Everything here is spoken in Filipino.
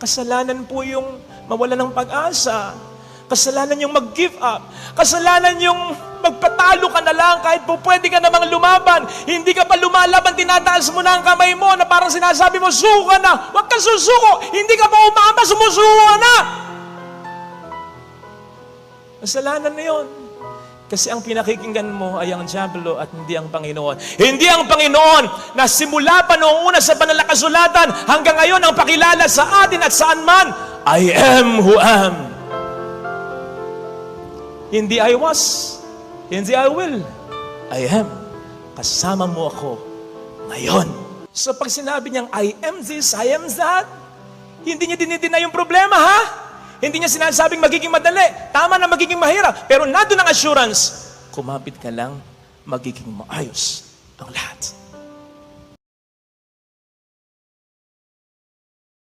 Kasalanan po yung mawala ng pag-asa. Kasalanan yung mag-give up. Kasalanan yung magpatalo ka na lang kahit po pwede ka namang lumaban. Hindi ka pa lumalaban, tinataas mo na ang kamay mo na parang sinasabi mo, suko ka na. Huwag kang susuko. Hindi ka pa umama, sumusuko ka na. Kasalanan na yun. Kasi ang pinakikinggan mo ay ang Diablo at hindi ang Panginoon. Hindi ang Panginoon na simula pa noong una sa banal na kasulatan hanggang ngayon ang pakilala sa atin at saan man, I am who am. Hindi I was, hindi I will, I am. Kasama mo ako ngayon. So pag sinabi niyang I am this, I am that, hindi niya dinidina yung problema, ha? Hindi niya sinasabing magiging madali. Tama na magiging mahirap. Pero nandun ang assurance, kumapit ka lang, magiging maayos ang lahat.